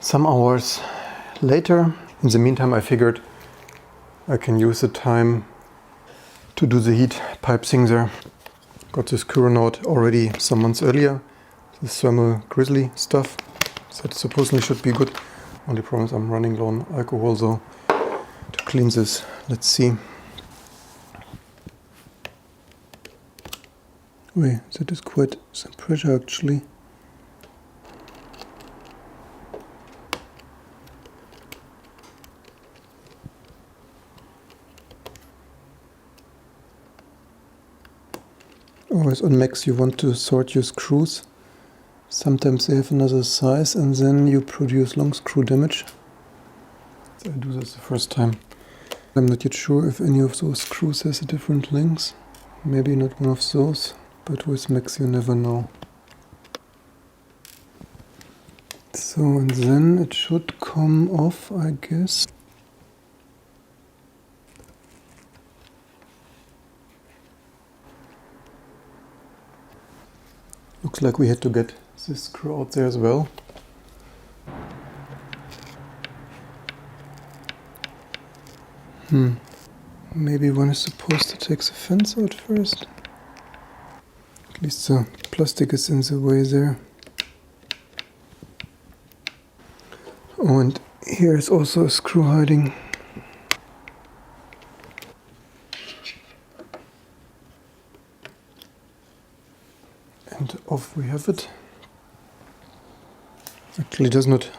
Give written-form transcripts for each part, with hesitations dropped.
Some hours later. In the meantime, I figured I can use the time to do the heat pipe thing there. Got this Curonaut already some months earlier. This thermal grizzly stuff. That supposedly should be good. Only problem is I'm running low on alcohol, so to clean this, let's see. Wait, that is quite some pressure actually. Always on Macs you want to sort your screws. Sometimes they have another size and then you produce long screw damage. So I do this the first time. I'm not yet sure if any of those screws has a different length. Maybe not one of those, but with Macs you never know. So and then it should come off, I guess. Looks like we had to get this screw out there as well. Maybe one is supposed to take the fence out first. At least the plastic is in the way there. Oh, and here is also a screw hiding. And off we have it. Actually does not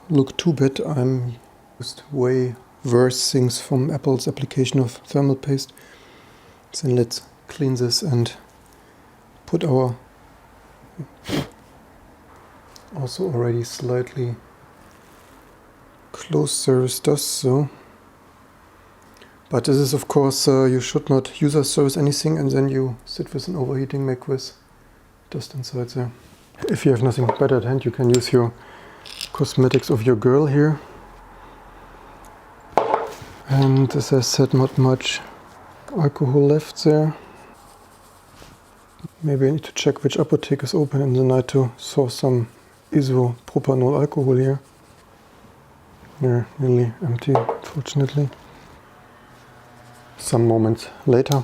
look too bad. I'm used way worse things from Apple's application of thermal paste. So let's clean this and put our also already slightly closed service does so. But this is of course you should not user service anything and then you sit with an overheating Mac with dust inside there. If you have nothing better at hand, you can use your cosmetics of your girl here. And as I said, not much alcohol left there. Maybe I need to check which apotheke is open in the night to source some isopropanol alcohol here. They're nearly empty, fortunately. Some moments later.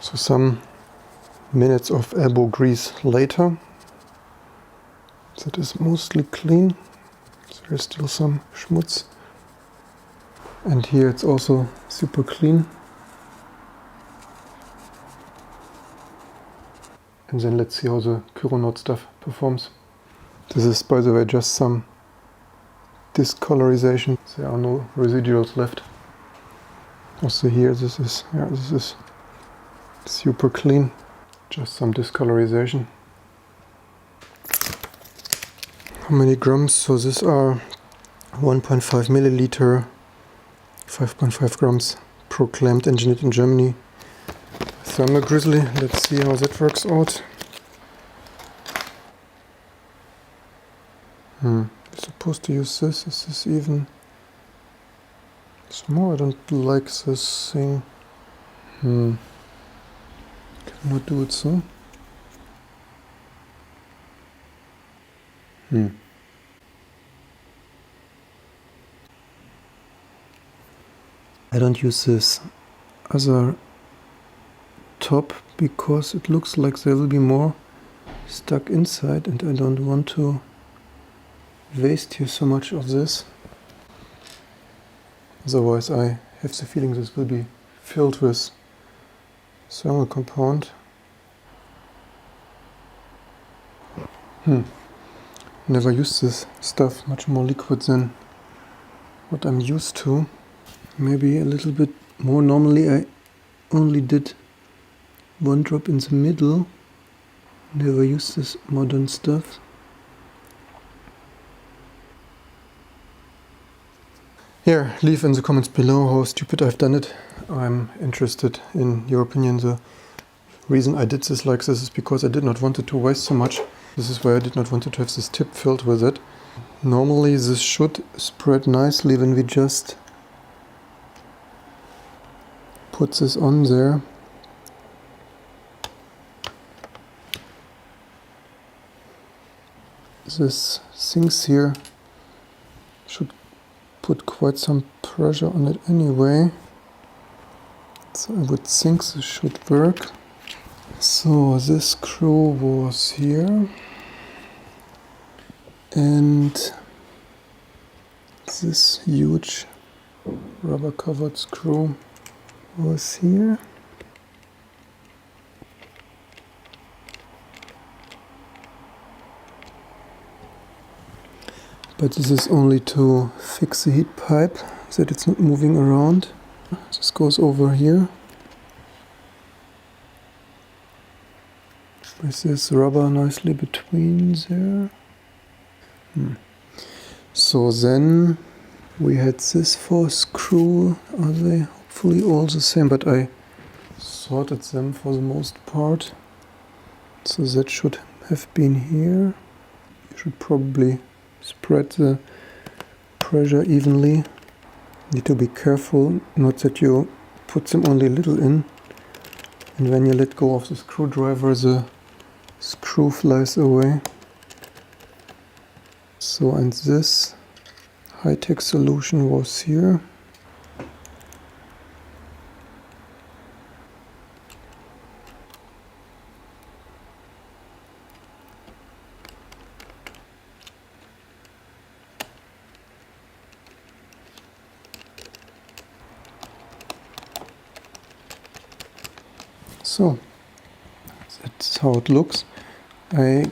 So some minutes of elbow grease later. That is mostly clean. There is still some schmutz. And here it's also super clean. And then let's see how the Curonaut stuff performs. This is, by the way, just some discolorization. There are no residuals left. Also here, this is super clean. Just some discolorization. How many grams? So these are 1.5 milliliter, 5.5 grams, proclaimed engineered in Germany. Thermal grizzly. Let's see how that works out. You're supposed to use this. Is this even small? I don't like this thing. Cannot do it so. I don't use this other top because it looks like there will be more stuck inside and I don't want to waste here so much of this. Otherwise I have the feeling this will be filled with thermal compound. Never used this stuff, much more liquid than what I'm used to. Maybe a little bit more. Normally I only did one drop in the middle. Never used this modern stuff. Here, leave in the comments below how stupid I've done it. I'm interested in your opinion. The reason I did this like this is because I did not want it to waste so much. This is why I did not want to have this tip filled with it. Normally this should spread nicely when we just put this on there. This things here should put quite some pressure on it anyway. So I would think this should work. So this screw was here. And this huge rubber covered screw was here. But this is only to fix the heat pipe so that it's not moving around. This goes over here with this rubber nicely between there. So then we had this 4 screw. Are they hopefully all the same? But I sorted them for the most part. So that should have been here. You should probably spread the pressure evenly. Need to be careful not that you put them only a little in, and when you let go of the screwdriver the screw flies away. So, and this high-tech solution was here. So, that's how it looks. I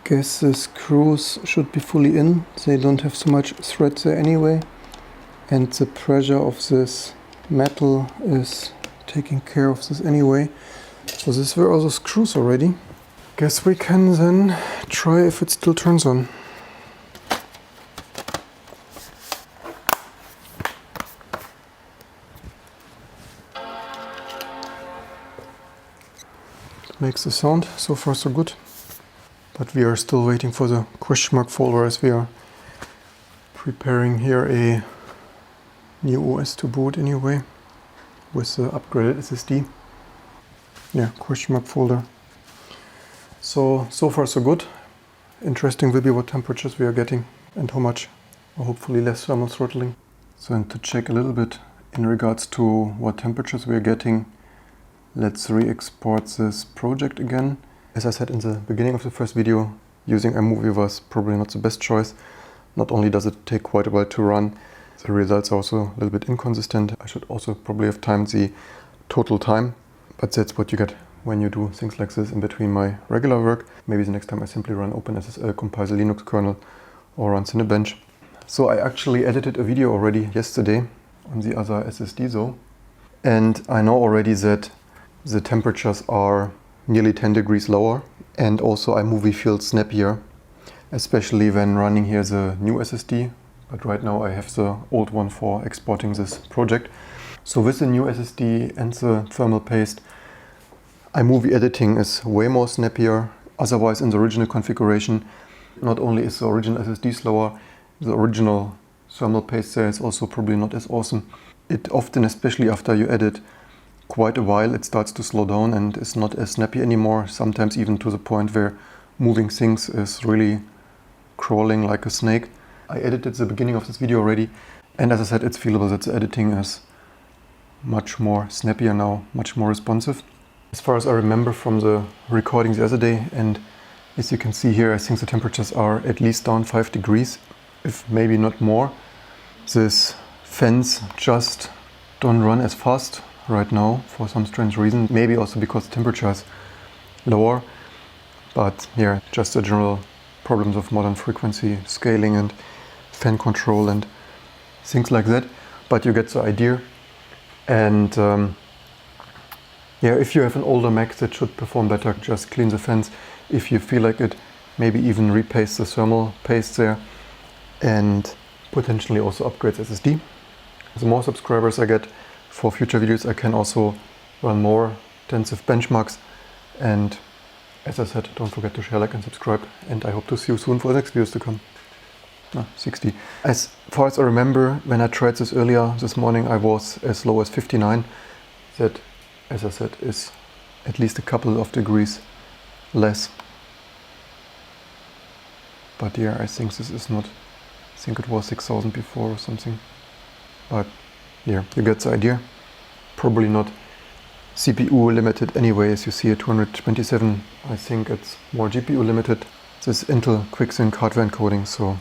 guess the screws should be fully in. They don't have so much thread there anyway. And the pressure of this metal is taking care of this anyway. So these were all the screws already. Guess we can then try if it still turns on. Makes a sound. So far so good. But we are still waiting for the question mark folder as we are preparing here a new OS to boot anyway with the upgraded SSD. Yeah, question mark folder. So far so good. Interesting will be what temperatures we are getting and how much, or hopefully less thermal throttling. So, and to check a little bit in regards to what temperatures we are getting, let's re-export this project again. As I said in the beginning of the first video, using iMovie was probably not the best choice. Not only does it take quite a while to run, the results are also a little bit inconsistent. I should also probably have timed the total time, but that's what you get when you do things like this in between my regular work. Maybe the next time I simply run OpenSSL, compile the Linux kernel, or run Cinebench. So I actually edited a video already yesterday on the other SSD though, and I know already that the temperatures are nearly 10 degrees lower, and also iMovie feels snappier, especially when running here the new SSD, but right now I have the old one for exporting this project. So with the new SSD and the thermal paste, iMovie editing is way more snappier. Otherwise in the original configuration, not only is the original SSD slower, the original thermal paste there is also probably not as awesome. It often, especially after you edit quite a while, it starts to slow down and is not as snappy anymore, sometimes even to the point where moving things is really crawling like a snake. I edited the beginning of this video already, and as I said, it's feelable that the editing is much more snappier now, much more responsive. As far as I remember from the recording the other day, and as you can see here, I think the temperatures are at least down 5 degrees, if maybe not more. These fans just don't run as fast right now for some strange reason, maybe also because the temperature is lower, but yeah, just the general problems of modern frequency scaling and fan control and things like that, but you get the idea. And yeah, if you have an older Mac that should perform better, just clean the fans if you feel like it, maybe even repaste the thermal paste there, and potentially also upgrade the SSD. The more subscribers I get, for future videos I can also run more intensive benchmarks and As I said, don't forget to share, like and subscribe, and I hope to see you soon for the next videos to come. 60. As far as I remember, when I tried this earlier this morning, I was as low as 59. That, as I said, is at least a couple of degrees less. But yeah, I think this is not, I think it was 6000 before or something. But yeah, you get the idea. Probably not CPU limited anyway, as you see at 227. I think it's more GPU limited. This is Intel QuickSync hardware encoding, so